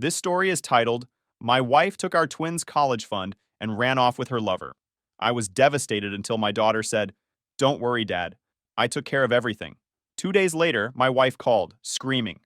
This story is titled, My Wife Took Our Twins' College Fund and Ran Off with Her Lover. I was devastated until my daughter said, Don't worry, Dad. I took care of everything. 2 days later, my wife called, screaming,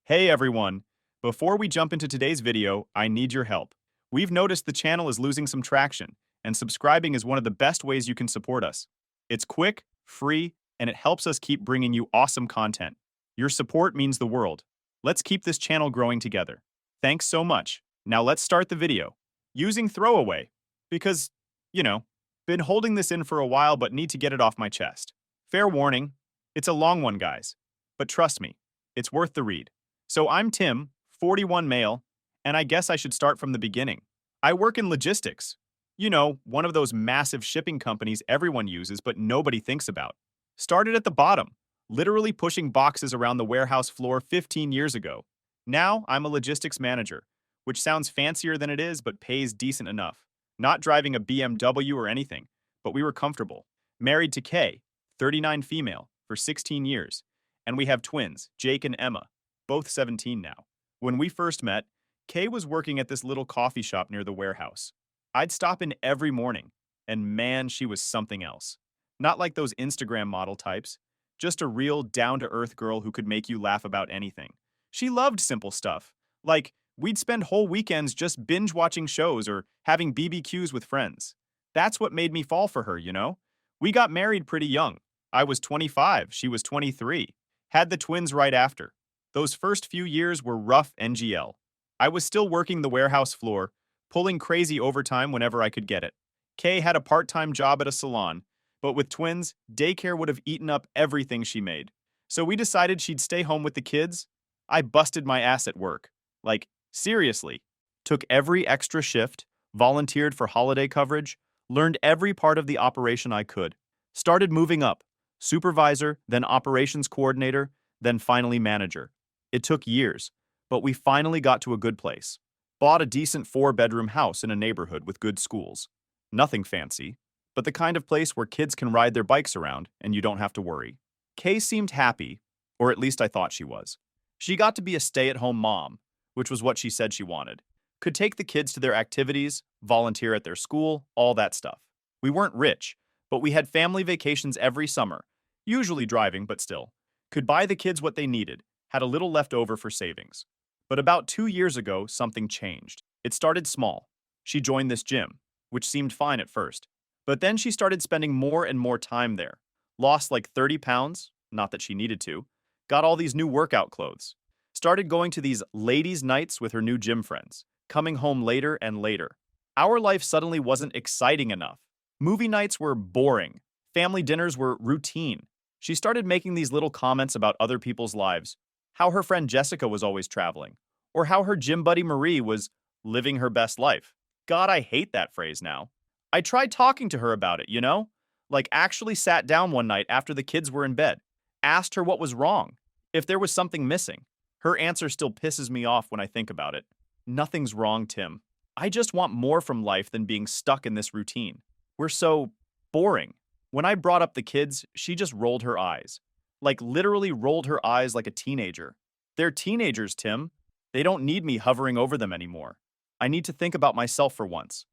Hey everyone! Before we jump into today's video, I need your help. We've noticed the channel is losing some traction, and subscribing is one of the best ways you can support us. It's quick, free, and it helps us keep bringing you awesome content. Your support means the world. Let's keep this channel growing together. Thanks so much. Now let's start the video. Using throwaway. Because, been holding this in for a while but need to get it off my chest. Fair warning, it's a long one, guys. But trust me, it's worth the read. So I'm Tim, 41 male, and I guess I should start from the beginning. I work in logistics. One of those massive shipping companies everyone uses but nobody thinks about. Started at the bottom, literally pushing boxes around the warehouse floor 15 years ago. Now I'm a logistics manager, which sounds fancier than it is but pays decent enough. Not driving a BMW or anything, but we were comfortable. Married to Kay, 39 female, for 16 years. And we have twins, Jake and Emma, both 17 now. When we first met, Kay was working at this little coffee shop near the warehouse. I'd stop in every morning, and man, she was something else. Not like those Instagram model types, just a real down-to-earth girl who could make you laugh about anything. She loved simple stuff, like we'd spend whole weekends just binge-watching shows or having BBQs with friends. That's what made me fall for her, We got married pretty young. I was 25, she was 23. Had the twins right after. Those first few years were rough NGL. I was still working the warehouse floor, pulling crazy overtime whenever I could get it. Kay had a part-time job at a salon, but with twins, daycare would have eaten up everything she made. So we decided she'd stay home with the kids. I busted my ass at work. Like, seriously. Took every extra shift, volunteered for holiday coverage, learned every part of the operation I could. Started moving up. Supervisor, then operations coordinator, then finally manager. It took years, but we finally got to a good place. Bought a decent 4-bedroom house in a neighborhood with good schools. Nothing fancy, but the kind of place where kids can ride their bikes around and you don't have to worry. Kay seemed happy, or at least I thought she was. She got to be a stay-at-home mom, which was what she said she wanted. Could take the kids to their activities, volunteer at their school, all that stuff. We weren't rich, but we had family vacations every summer, usually driving, but still. Could buy the kids what they needed, had a little left over for savings. But about 2 years ago, something changed. It started small. She joined this gym, which seemed fine at first. But then she started spending more and more time there. Lost like 30 pounds, not that she needed to. Got all these new workout clothes. Started going to these ladies' nights with her new gym friends. Coming home later and later. Our life suddenly wasn't exciting enough. Movie nights were boring. Family dinners were routine. She started making these little comments about other people's lives. How her friend Jessica was always traveling. Or how her gym buddy Marie was living her best life. God, I hate that phrase now. I tried talking to her about it, Like actually sat down one night after the kids were in bed. Asked her what was wrong. If there was something missing. Her answer still pisses me off when I think about it. Nothing's wrong, Tim. I just want more from life than being stuck in this routine. We're so boring. When I brought up the kids, she just rolled her eyes. Like literally rolled her eyes like a teenager. They're teenagers, Tim. They don't need me hovering over them anymore. I need to think about myself for once.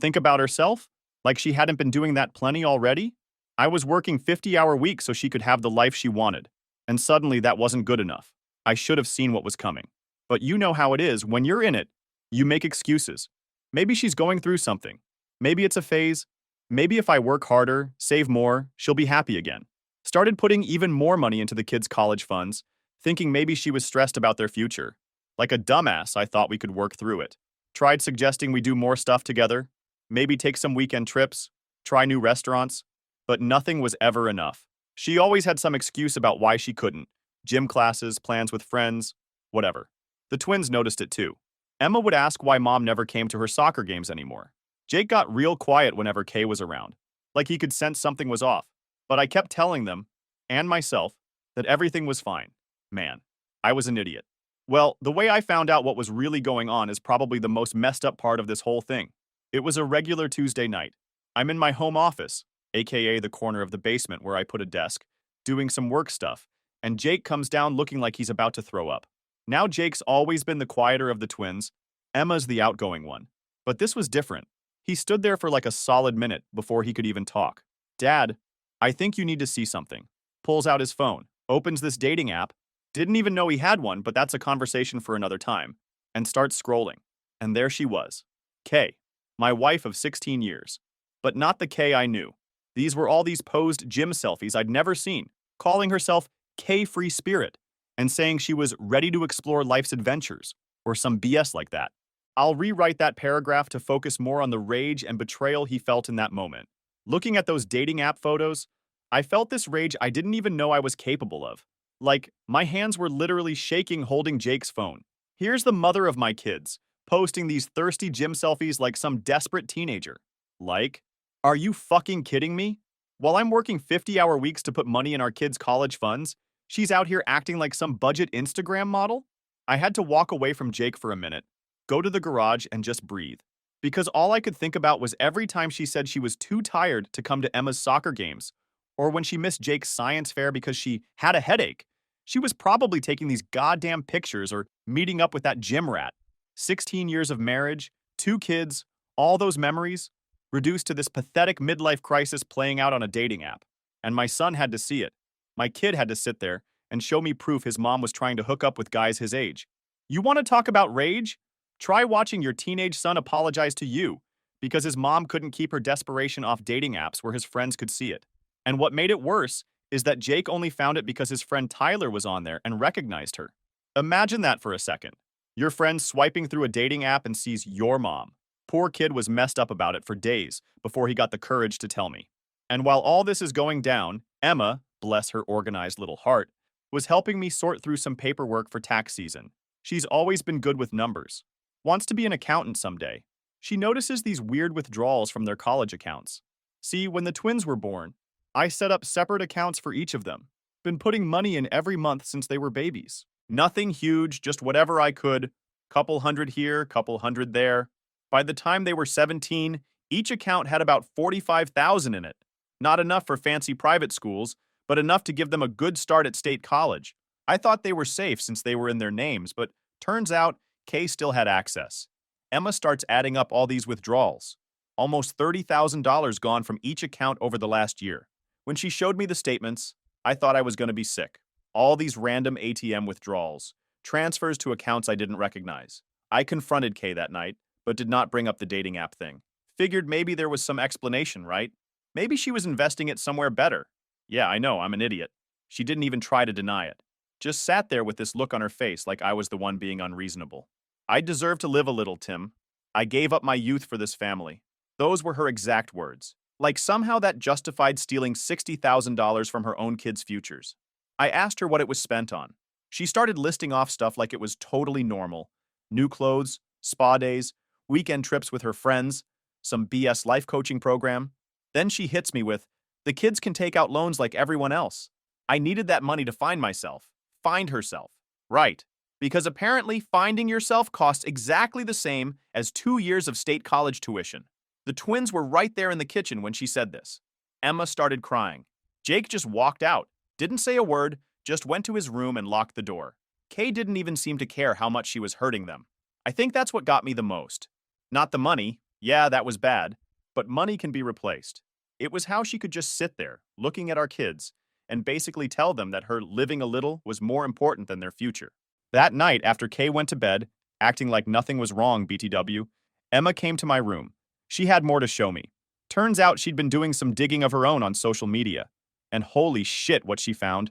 Think about herself? Like she hadn't been doing that plenty already? I was working 50-hour weeks so she could have the life she wanted. And suddenly that wasn't good enough. I should have seen what was coming. But you know how it is, when you're in it, you make excuses. Maybe she's going through something. Maybe it's a phase. Maybe if I work harder, save more, she'll be happy again. Started putting even more money into the kids' college funds, thinking maybe she was stressed about their future. Like a dumbass, I thought we could work through it. Tried suggesting we do more stuff together, maybe take some weekend trips, try new restaurants, but nothing was ever enough. She always had some excuse about why she couldn't. Gym classes, plans with friends, whatever. The twins noticed it too. Emma would ask why mom never came to her soccer games anymore. Jake got real quiet whenever Kay was around, like he could sense something was off. But I kept telling them, and myself, that everything was fine. Man, I was an idiot. Well, the way I found out what was really going on is probably the most messed up part of this whole thing. It was a regular Tuesday night. I'm in my home office, aka the corner of the basement where I put a desk, doing some work stuff, and Jake comes down looking like he's about to throw up. Now Jake's always been the quieter of the twins. Emma's the outgoing one. But this was different. He stood there for like a solid minute before he could even talk. Dad, I think you need to see something. Pulls out his phone, opens this dating app, didn't even know he had one, but that's a conversation for another time, and starts scrolling. And there she was. Kay, my wife of 16 years. But not the Kay I knew. These were all these posed gym selfies I'd never seen, calling herself K-Free Spirit, and saying she was ready to explore life's adventures, or some BS like that. I'll rewrite that paragraph to focus more on the rage and betrayal he felt in that moment. Looking at those dating app photos, I felt this rage I didn't even know I was capable of. Like, my hands were literally shaking holding Jake's phone. Here's the mother of my kids, posting these thirsty gym selfies like some desperate teenager. Like, are you fucking kidding me? While I'm working 50-hour weeks to put money in our kids' college funds, she's out here acting like some budget Instagram model? I had to walk away from Jake for a minute, go to the garage, and just breathe. Because all I could think about was every time she said she was too tired to come to Emma's soccer games, or when she missed Jake's science fair because she had a headache. She was probably taking these goddamn pictures or meeting up with that gym rat. 16 years of marriage, 2 kids, all those memories, reduced to this pathetic midlife crisis playing out on a dating app. And my son had to see it. My kid had to sit there and show me proof his mom was trying to hook up with guys his age. You want to talk about rage? Try watching your teenage son apologize to you because his mom couldn't keep her desperation off dating apps where his friends could see it. And what made it worse is that Jake only found it because his friend Tyler was on there and recognized her. Imagine that for a second. Your friend swiping through a dating app and sees your mom. Poor kid was messed up about it for days before he got the courage to tell me. And while all this is going down, Emma, bless her organized little heart, was helping me sort through some paperwork for tax season. She's always been good with numbers. Wants to be an accountant someday. She notices these weird withdrawals from their college accounts. See, when the twins were born, I set up separate accounts for each of them. Been putting money in every month since they were babies. Nothing huge, just whatever I could. Couple hundred here, couple hundred there. By the time they were 17, each account had about $45,000 in it. Not enough for fancy private schools, but enough to give them a good start at state college. I thought they were safe since they were in their names, but turns out Kay still had access. Emma starts adding up all these withdrawals. Almost $30,000 gone from each account over the last year. When she showed me the statements, I thought I was going to be sick. All these random ATM withdrawals, transfers to accounts I didn't recognize. I confronted Kay that night, but did not bring up the dating app thing. Figured maybe there was some explanation, right? Maybe she was investing it somewhere better. Yeah, I know, I'm an idiot. She didn't even try to deny it. Just sat there with this look on her face like I was the one being unreasonable. I deserve to live a little, Tim. I gave up my youth for this family. Those were her exact words. Like somehow that justified stealing $60,000 from her own kids' futures. I asked her what it was spent on. She started listing off stuff like it was totally normal. New clothes, spa days, weekend trips with her friends, some BS life coaching program. Then she hits me with, the kids can take out loans like everyone else. I needed that money to find myself. Find herself. Right. Because apparently finding yourself costs exactly the same as 2 years of state college tuition. The twins were right there in the kitchen when she said this. Emma started crying. Jake just walked out, didn't say a word, just went to his room and locked the door. Kay didn't even seem to care how much she was hurting them. I think that's what got me the most. Not the money, yeah, that was bad, but money can be replaced. It was how she could just sit there, looking at our kids, and basically tell them that her living a little was more important than their future. That night, after Kay went to bed, acting like nothing was wrong, BTW, Emma came to my room. She had more to show me. Turns out she'd been doing some digging of her own on social media. And holy shit what she found.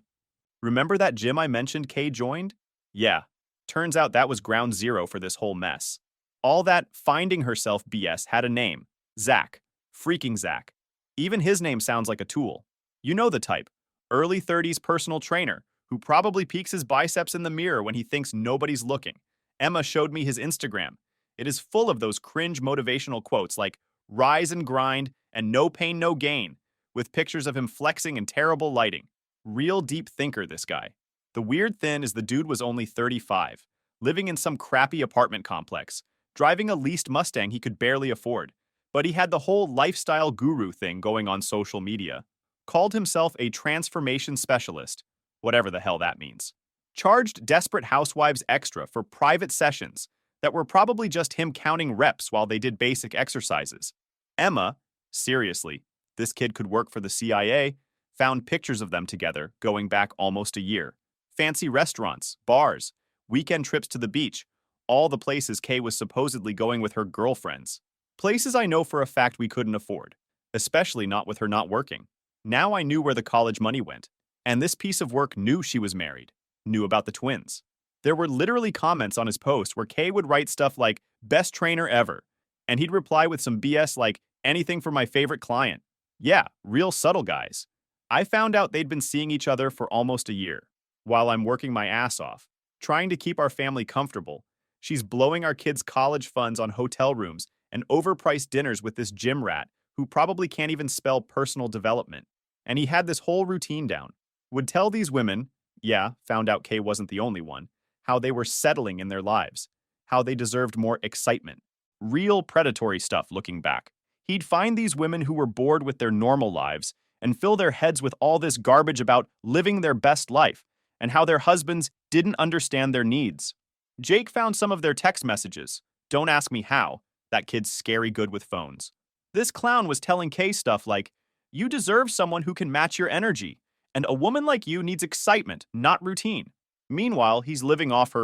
Remember that gym I mentioned Kay joined? Yeah, turns out that was ground zero for this whole mess. All that finding herself BS had a name. Zach. Freaking Zach. Even his name sounds like a tool. You know the type. Early 30s personal trainer who probably peeks his biceps in the mirror when he thinks nobody's looking. Emma showed me his Instagram. It is full of those cringe motivational quotes like rise and grind and no pain, no gain, with pictures of him flexing in terrible lighting. Real deep thinker, this guy. The weird thing is the dude was only 35, living in some crappy apartment complex, driving a leased Mustang he could barely afford. But he had the whole lifestyle guru thing going on social media. Called himself a transformation specialist, whatever the hell that means. charged Desperate Housewives extra for private sessions that were probably just him counting reps while they did basic exercises. Emma, seriously, this kid could work for the CIA, found pictures of them together going back almost a year. Fancy restaurants, bars, weekend trips to the beach, all the places Kay was supposedly going with her girlfriends. Places I know for a fact we couldn't afford, especially not with her not working. Now I knew where the college money went, and this piece of work knew she was married, knew about the twins. There were literally comments on his post where Kay would write stuff like, best trainer ever, and he'd reply with some BS like, anything for my favorite client. Yeah, real subtle guys. I found out they'd been seeing each other for almost a year, while I'm working my ass off, trying to keep our family comfortable. She's blowing our kids' college funds on hotel rooms and overpriced dinners with this gym rat who probably can't even spell personal development. And he had this whole routine down. Would tell these women, yeah, found out Kay wasn't the only one, how they were settling in their lives, how they deserved more excitement. Real predatory stuff looking back. He'd find these women who were bored with their normal lives and fill their heads with all this garbage about living their best life and how their husbands didn't understand their needs. Jake found some of their text messages. Don't ask me how. That kid's scary good with phones. This clown was telling Kay stuff like, you deserve someone who can match your energy, and a woman like you needs excitement, not routine. Meanwhile, he's living off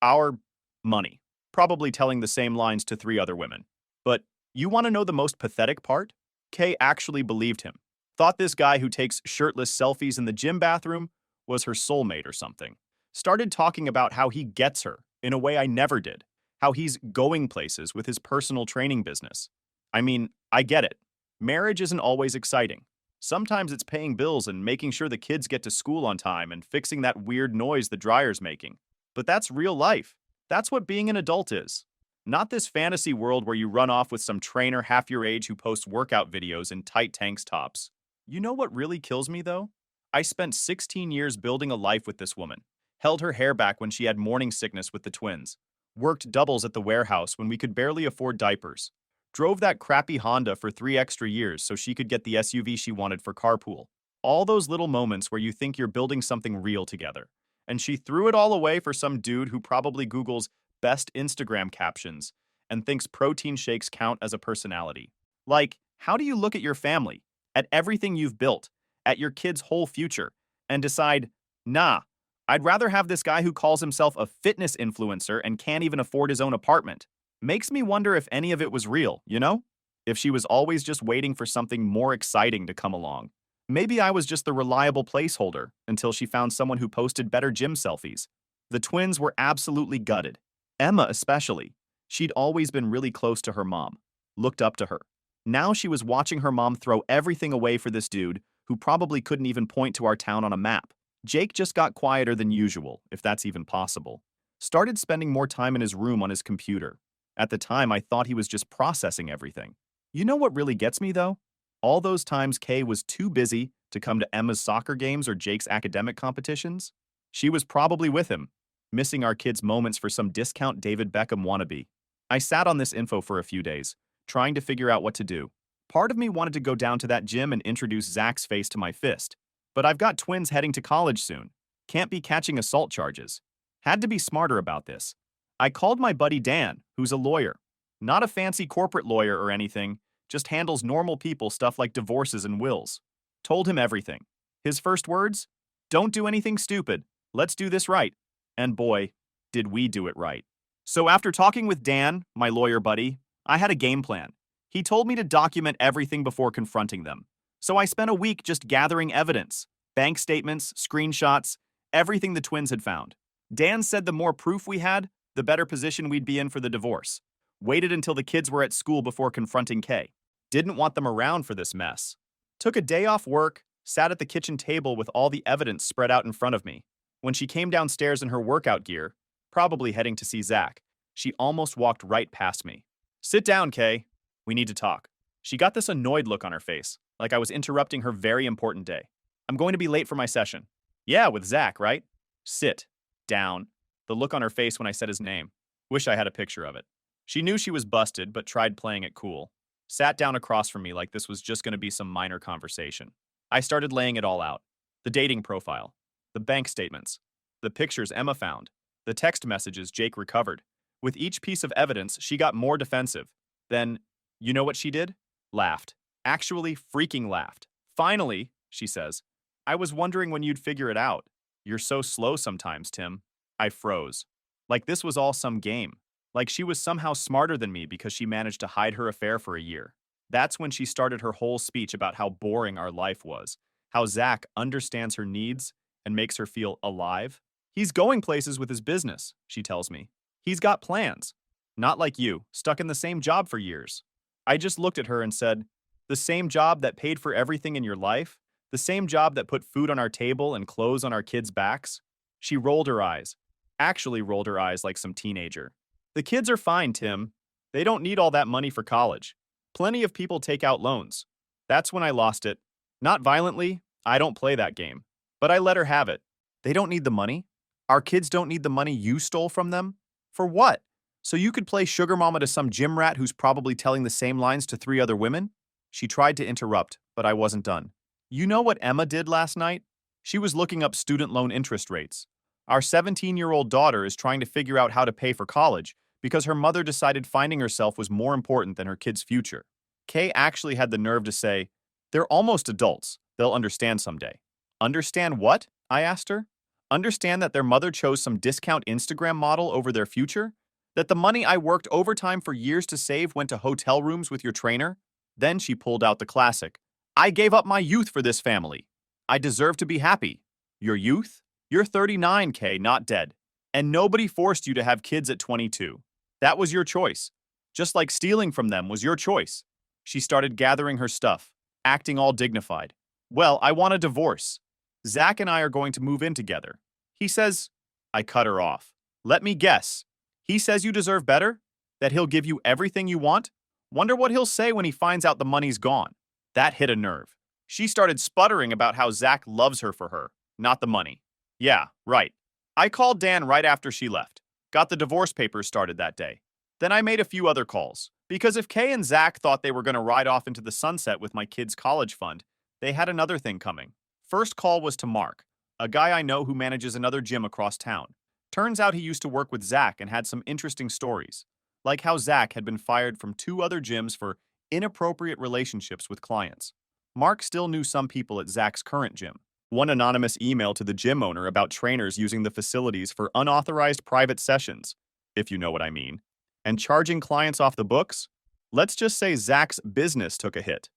our money, probably telling the same lines to 3 other women. But you want to know the most pathetic part? Kay actually believed him. Thought this guy who takes shirtless selfies in the gym bathroom was her soulmate or something. Started talking about how he gets her in a way I never did. How he's going places with his personal training business. I mean, I get it. Marriage isn't always exciting. Sometimes it's paying bills and making sure the kids get to school on time and fixing that weird noise the dryer's making. But that's real life. That's what being an adult is. Not this fantasy world where you run off with some trainer half your age who posts workout videos in tight tank tops. You know what really kills me, though? I spent 16 years building a life with this woman. Held her hair back when she had morning sickness with the twins. Worked doubles at the warehouse when we could barely afford diapers. Drove that crappy Honda for 3 extra years so she could get the SUV she wanted for carpool. All those little moments where you think you're building something real together. And she threw it all away for some dude who probably Googles best Instagram captions and thinks protein shakes count as a personality. Like, how do you look at your family, at everything you've built, at your kid's whole future, and decide, nah, I'd rather have this guy who calls himself a fitness influencer and can't even afford his own apartment? Makes me wonder if any of it was real, you know? If she was always just waiting for something more exciting to come along. Maybe I was just the reliable placeholder until she found someone who posted better gym selfies. The twins were absolutely gutted. Emma especially. She'd always been really close to her mom. Looked up to her. Now she was watching her mom throw everything away for this dude who probably couldn't even point to our town on a map. Jake just got quieter than usual, if that's even possible. Started spending more time in his room on his computer. At the time, I thought he was just processing everything. You know what really gets me, though? All those times Kay was too busy to come to Emma's soccer games or Jake's academic competitions. She was probably with him, missing our kids' moments for some discount David Beckham wannabe. I sat on this info for a few days, trying to figure out what to do. Part of me wanted to go down to that gym and introduce Zach's face to my fist. But I've got twins heading to college soon. Can't be catching assault charges. Had to be smarter about this. I called my buddy Dan, who's a lawyer. Not a fancy corporate lawyer or anything, just handles normal people stuff like divorces and wills. Told him everything. His first words? Don't do anything stupid. Let's do this right. And boy, did we do it right. So after talking with Dan, my lawyer buddy, I had a game plan. He told me to document everything before confronting them. So I spent a week just gathering evidence, bank statements, screenshots, everything the twins had found. Dan said the more proof we had, the better position we'd be in for the divorce. Waited until the kids were at school before confronting Kay. Didn't want them around for this mess. Took a day off work, sat at the kitchen table with all the evidence spread out in front of me. When she came downstairs in her workout gear, probably heading to see Zach, she almost walked right past me. Sit down, Kay. We need to talk. She got this annoyed look on her face, like I was interrupting her very important day. I'm going to be late for my session. Yeah, with Zach, right? Sit. Down. The look on her face when I said his name. Wish I had a picture of it. She knew she was busted, but tried playing it cool. Sat down across from me like this was just going to be some minor conversation. I started laying it all out. The dating profile. The bank statements. the pictures Emma found, the text messages Jake recovered. With each piece of evidence, she got more defensive. Then, you know what she did? Laughed. Actually, freaking laughed. Finally, she says, I was wondering when you'd figure it out. You're so slow sometimes, Tim. I froze. Like this was all some game. Like she was somehow smarter than me because she managed to hide her affair for a year. That's when she started her whole speech about how boring our life was, how Zach understands her needs and makes her feel alive. He's going places with his business, she tells me. He's got plans. Not like you, stuck in the same job for years. I just looked at her and said, the same job that paid for everything in your life? The same job that put food on our table and clothes on our kids' backs? She rolled her eyes. Actually rolled her eyes like some teenager. The kids are fine, Tim. They don't need all that money for college. Plenty of people take out loans. That's when I lost it. Not violently, I don't play that game. But I let her have it. They don't need the money? Our kids don't need the money you stole from them? For what? So you could play sugar mama to some gym rat who's probably telling the same lines to 3 other women? She tried to interrupt, but I wasn't done. You know what Emma did last night? She was looking up student loan interest rates. Our 17-year-old daughter is trying to figure out how to pay for college because her mother decided finding herself was more important than her kid's future. Kay actually had the nerve to say, they're almost adults. They'll understand someday. Understand what? I asked her. Understand that their mother chose some discount Instagram model over their future? That the money I worked overtime for years to save went to hotel rooms with your trainer? Then she pulled out the classic. I gave up my youth for this family. I deserve to be happy. Your youth? You're 39, Kay, not dead. And nobody forced you to have kids at 22. That was your choice. Just like stealing from them was your choice. She started gathering her stuff, acting all dignified. Well, I want a divorce. Zach and I are going to move in together. He says, I cut her off. Let me guess. He says you deserve better? That he'll give you everything you want? Wonder what he'll say when he finds out the money's gone. That hit a nerve. She started sputtering about how Zach loves her for her, not the money. Yeah, right. I called Dan right after she left. Got the divorce papers started that day. Then I made a few other calls. Because if Kay and Zach thought they were going to ride off into the sunset with my kids' college fund, they had another thing coming. First call was to Mark, a guy I know who manages another gym across town. Turns out he used to work with Zach and had some interesting stories. Like how Zach had been fired from 2 other gyms for inappropriate relationships with clients. Mark still knew some people at Zach's current gym. One anonymous email to the gym owner about trainers using the facilities for unauthorized private sessions, if you know what I mean, and charging clients off the books? Let's just say Zach's business took a hit.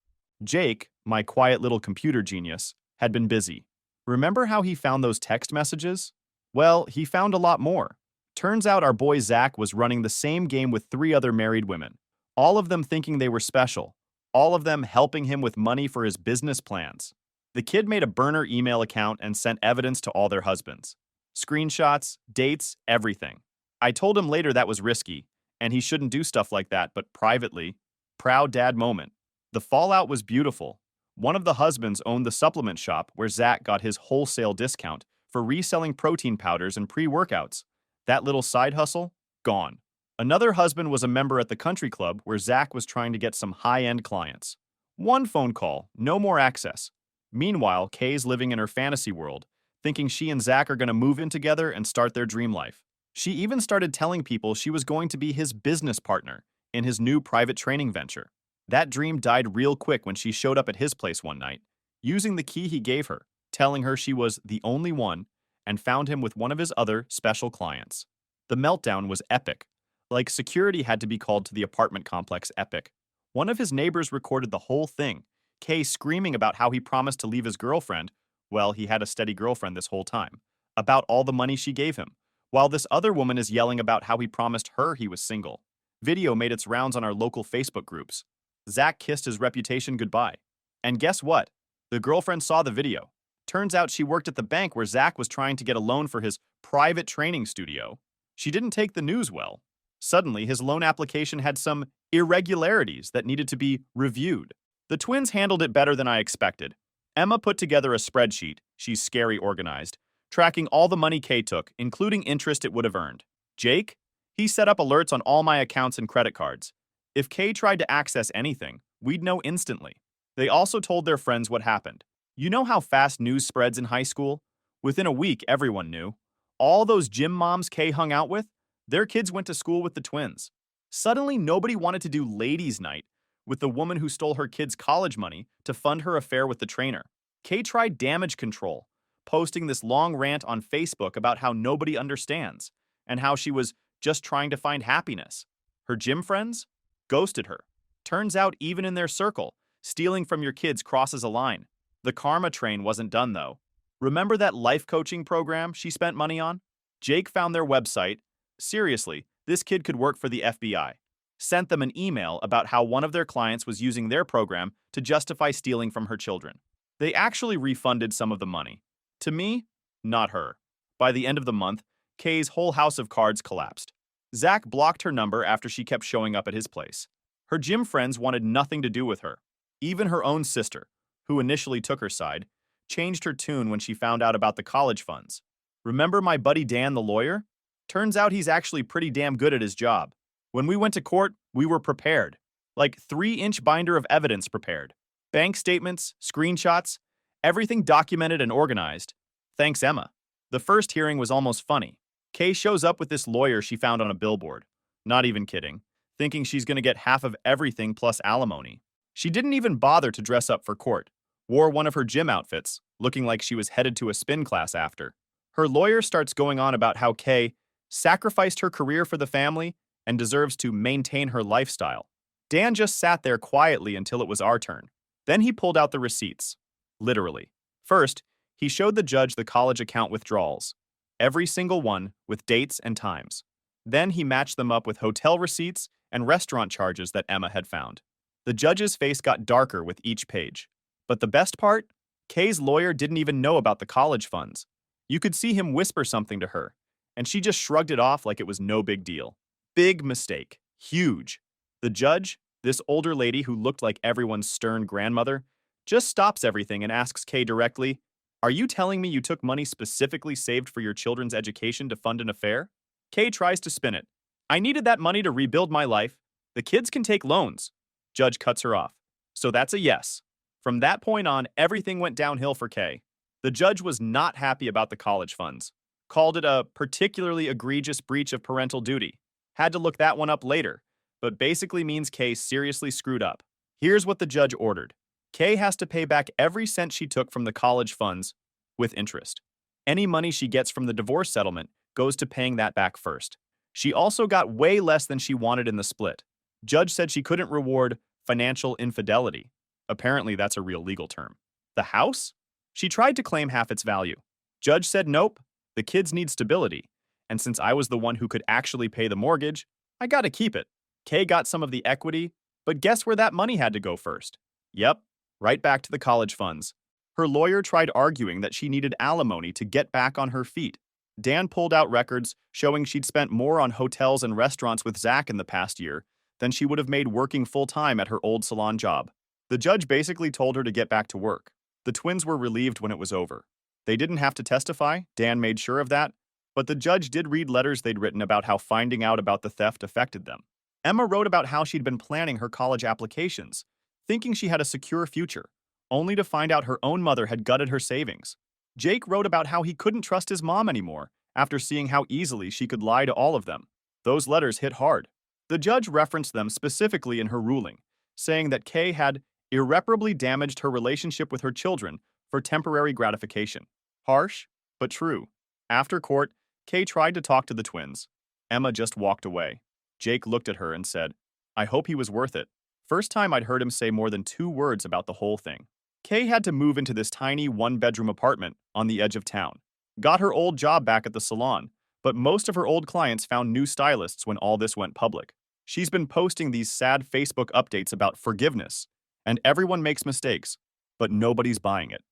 Jake, my quiet little computer genius, had been busy. Remember how he found those text messages? Well, he found a lot more. Turns out our boy Zach was running the same game with 3 other married women, all of them thinking they were special, all of them helping him with money for his business plans. The kid made a burner email account and sent evidence to all their husbands. Screenshots, dates, everything. I told him later that was risky, and he shouldn't do stuff like that, but privately. Proud dad moment. The fallout was beautiful. One of the husbands owned the supplement shop where Zach got his wholesale discount for reselling protein powders and pre-workouts. That little side hustle? Gone. Another husband was a member at the country club where Zach was trying to get some high-end clients. One phone call, no more access. Meanwhile, Kay's living in her fantasy world, thinking she and Zach are going to move in together and start their dream life. She even started telling people she was going to be his business partner in his new private training venture. That dream died real quick when she showed up at his place one night, using the key he gave her, telling her she was the only one, and found him with one of his other special clients. The meltdown was epic. Like security had to be called to the apartment complex epic. One of his neighbors recorded the whole thing, Kay screaming about how he promised to leave his girlfriend, well, he had a steady girlfriend this whole time, about all the money she gave him, while this other woman is yelling about how he promised her he was single. Video made its rounds on our local Facebook groups. Zach kissed his reputation goodbye. And guess what? The girlfriend saw the video. Turns out she worked at the bank where Zach was trying to get a loan for his private training studio. She didn't take the news well. Suddenly, his loan application had some irregularities that needed to be reviewed. The twins handled it better than I expected. Emma put together a spreadsheet, she's scary organized, tracking all the money Kay took, including interest it would have earned. Jake? He set up alerts on all my accounts and credit cards. If Kay tried to access anything, we'd know instantly. They also told their friends what happened. You know how fast news spreads in high school? Within a week, everyone knew. All those gym moms Kay hung out with, their kids went to school with the twins. Suddenly, nobody wanted to do ladies' night with the woman who stole her kids' college money to fund her affair with the trainer. Kay tried damage control, posting this long rant on Facebook about how nobody understands and how she was just trying to find happiness. Her gym friends ghosted her. Turns out, even in their circle, stealing from your kids crosses a line. The karma train wasn't done, though. Remember that life coaching program she spent money on? Jake found their website. Seriously, this kid could work for the FBI. Sent them an email about how one of their clients was using their program to justify stealing from her children. They actually refunded some of the money. To me, not her. By the end of the month, Kay's whole house of cards collapsed. Zach blocked her number after she kept showing up at his place. Her gym friends wanted nothing to do with her. Even her own sister, who initially took her side, changed her tune when she found out about the college funds. Remember my buddy Dan, the lawyer? Turns out he's actually pretty damn good at his job. When we went to court, we were prepared. Like 3-inch binder of evidence prepared. Bank statements, screenshots, everything documented and organized. Thanks, Emma. The first hearing was almost funny. Kay shows up with this lawyer she found on a billboard. Not even kidding. Thinking she's going to get half of everything plus alimony. She didn't even bother to dress up for court. Wore one of her gym outfits, looking like she was headed to a spin class after. Her lawyer starts going on about how Kay sacrificed her career for the family and deserves to maintain her lifestyle. Dan just sat there quietly until it was our turn. Then he pulled out the receipts. Literally. First, he showed the judge the college account withdrawals. Every single one with dates and times. Then he matched them up with hotel receipts and restaurant charges that Emma had found. The judge's face got darker with each page. But the best part? Kay's lawyer didn't even know about the college funds. You could see him whisper something to her, and she just shrugged it off like it was no big deal. Big mistake. Huge. The judge, this older lady who looked like everyone's stern grandmother, just stops everything and asks Kay directly, "Are you telling me you took money specifically saved for your children's education to fund an affair?" Kay tries to spin it. "I needed that money to rebuild my life. The kids can take loans." Judge cuts her off. So that's a yes. From that point on, everything went downhill for Kay. The judge was not happy about the college funds. Called it a particularly egregious breach of parental duty. Had to look that one up later, but basically means Kay seriously screwed up. Here's what the judge ordered. Kay has to pay back every cent she took from the college funds with interest. Any money she gets from the divorce settlement goes to paying that back first. She also got way less than she wanted in the split. Judge said she couldn't reward financial infidelity. Apparently, that's a real legal term. The house? She tried to claim half its value. Judge said nope, the kids need stability. And since I was the one who could actually pay the mortgage, I gotta keep it. Kay got some of the equity, but guess where that money had to go first? Yep, right back to the college funds. Her lawyer tried arguing that she needed alimony to get back on her feet. Dan pulled out records showing she'd spent more on hotels and restaurants with Zach in the past year than she would have made working full-time at her old salon job. The judge basically told her to get back to work. The twins were relieved when it was over. They didn't have to testify, Dan made sure of that, but the judge did read letters they'd written about how finding out about the theft affected them. Emma wrote about how she'd been planning her college applications, thinking she had a secure future, only to find out her own mother had gutted her savings. Jake wrote about how he couldn't trust his mom anymore after seeing how easily she could lie to all of them. Those letters hit hard. The judge referenced them specifically in her ruling, saying that Kay had irreparably damaged her relationship with her children for temporary gratification. Harsh, but true. After court, Kay tried to talk to the twins. Emma just walked away. Jake looked at her and said, "I hope he was worth it." First time I'd heard him say more than 2 words about the whole thing. Kay had to move into this tiny 1-bedroom apartment on the edge of town. Got her old job back at the salon, but most of her old clients found new stylists when all this went public. She's been posting these sad Facebook updates about forgiveness, and everyone makes mistakes, but nobody's buying it.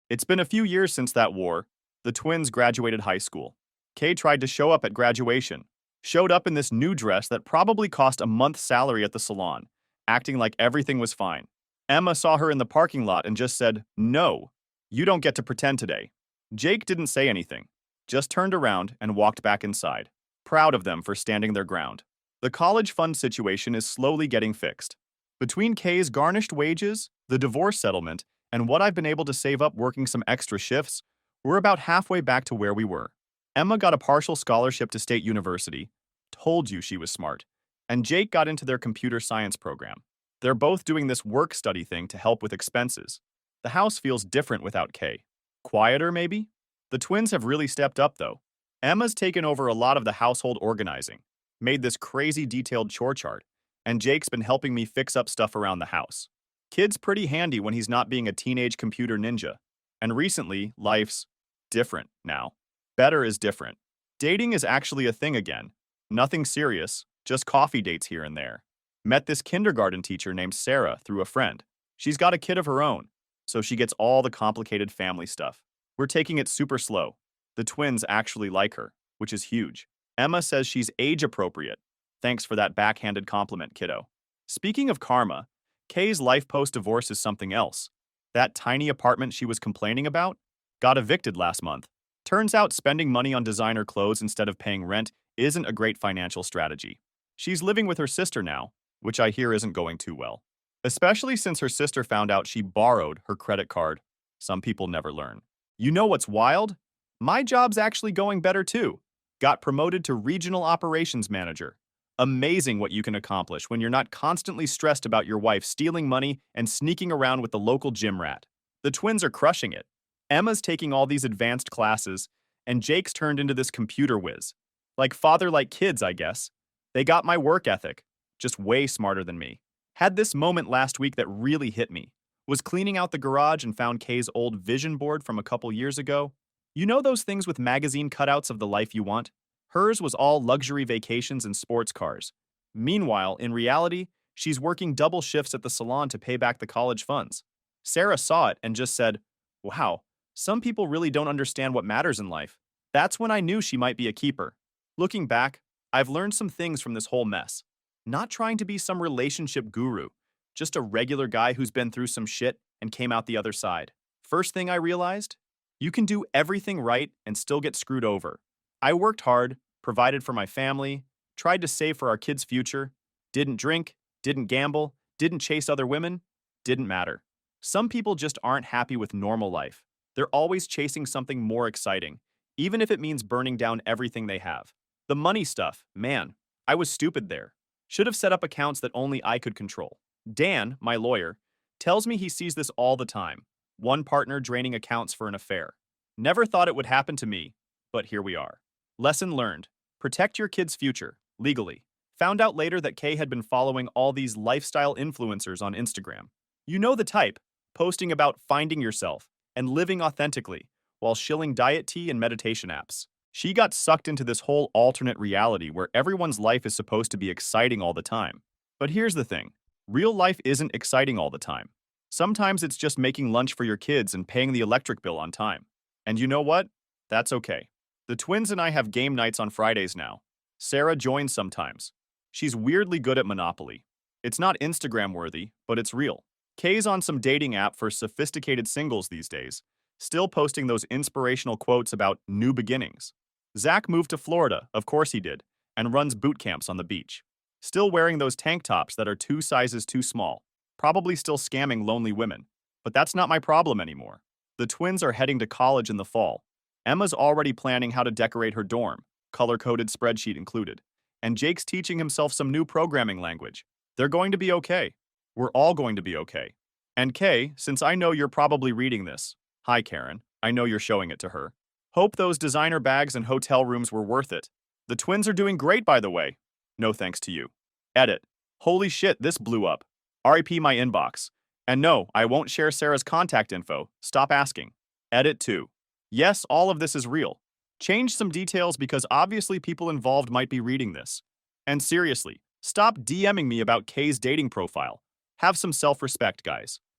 It's been a few years since that war. The twins graduated high school. Kay tried to show up at graduation. Showed up in this new dress that probably cost a month's salary at the salon, acting like everything was fine. Emma saw her in the parking lot and just said, "No, you don't get to pretend today." Jake didn't say anything, just turned around and walked back inside, proud of them for standing their ground. The college fund situation is slowly getting fixed. Between Kay's garnished wages, the divorce settlement, and what I've been able to save up working some extra shifts, we're about halfway back to where we were. Emma got a partial scholarship to State University. Told you she was smart. And Jake got into their computer science program. They're both doing this work study thing to help with expenses. The house feels different without Kay. Quieter, maybe? The twins have really stepped up, though. Emma's taken over a lot of the household organizing, made this crazy detailed chore chart, and Jake's been helping me fix up stuff around the house. Kid's pretty handy when he's not being a teenage computer ninja. And recently, life's different now. Better is different. Dating is actually a thing again. Nothing serious, just coffee dates here and there. Met this kindergarten teacher named Sarah through a friend. She's got a kid of her own, so she gets all the complicated family stuff. We're taking it super slow. The twins actually like her, which is huge. Emma says she's age appropriate. Thanks for that backhanded compliment, kiddo. Speaking of karma, Kay's life post-divorce is something else. That tiny apartment she was complaining about got evicted last month. Turns out spending money on designer clothes instead of paying rent isn't a great financial strategy. She's living with her sister now, which I hear isn't going too well. Especially since her sister found out she borrowed her credit card. Some people never learn. You know what's wild? My job's actually going better too. Got promoted to regional operations manager. Amazing what you can accomplish when you're not constantly stressed about your wife stealing money and sneaking around with the local gym rat. The twins are crushing it. Emma's taking all these advanced classes, and Jake's turned into this computer whiz. Like father like kids, I guess. They got my work ethic, just way smarter than me. Had this moment last week that really hit me. Was cleaning out the garage and found Kay's old vision board from a couple years ago. You know those things with magazine cutouts of the life you want? Hers was all luxury vacations and sports cars. Meanwhile, in reality, she's working double shifts at the salon to pay back the college funds. Sarah saw it and just said, "Wow, some people really don't understand what matters in life." That's when I knew she might be a keeper. Looking back, I've learned some things from this whole mess. Not trying to be some relationship guru, just a regular guy who's been through some shit and came out the other side. First thing I realized, you can do everything right and still get screwed over. I worked hard, provided for my family, tried to save for our kids' future, didn't drink, didn't gamble, didn't chase other women, didn't matter. Some people just aren't happy with normal life. They're always chasing something more exciting, even if it means burning down everything they have. The money stuff, man, I was stupid there. Should have set up accounts that only I could control. Dan, my lawyer, tells me he sees this all the time. One partner draining accounts for an affair. Never thought it would happen to me, but here we are. Lesson learned. Protect your kid's future, legally. Found out later that Kay had been following all these lifestyle influencers on Instagram. You know the type, posting about finding yourself and living authentically while shilling diet tea and meditation apps. She got sucked into this whole alternate reality where everyone's life is supposed to be exciting all the time. But here's the thing. Real life isn't exciting all the time. Sometimes it's just making lunch for your kids and paying the electric bill on time. And you know what? That's okay. The twins and I have game nights on Fridays now. Sarah joins sometimes. She's weirdly good at Monopoly. It's not Instagram worthy, but it's real. Kay's on some dating app for sophisticated singles these days, still posting those inspirational quotes about new beginnings. Zach moved to Florida, of course he did, and runs boot camps on the beach. Still wearing those tank tops that are 2 sizes too small. Probably still scamming lonely women. But that's not my problem anymore. The twins are heading to college in the fall. Emma's already planning how to decorate her dorm, color-coded spreadsheet included. And Jake's teaching himself some new programming language. They're going to be okay. We're all going to be okay. And Kay, since I know you're probably reading this, hi Karen, I know you're showing it to her. Hope those designer bags and hotel rooms were worth it. The twins are doing great, by the way. No thanks to you. Edit. Holy shit, this blew up. RIP my inbox. And no, I won't share Sarah's contact info. Stop asking. Edit 2. Yes, all of this is real. Change some details because obviously people involved might be reading this. And seriously, stop DMing me about Kay's dating profile. Have some self-respect, guys.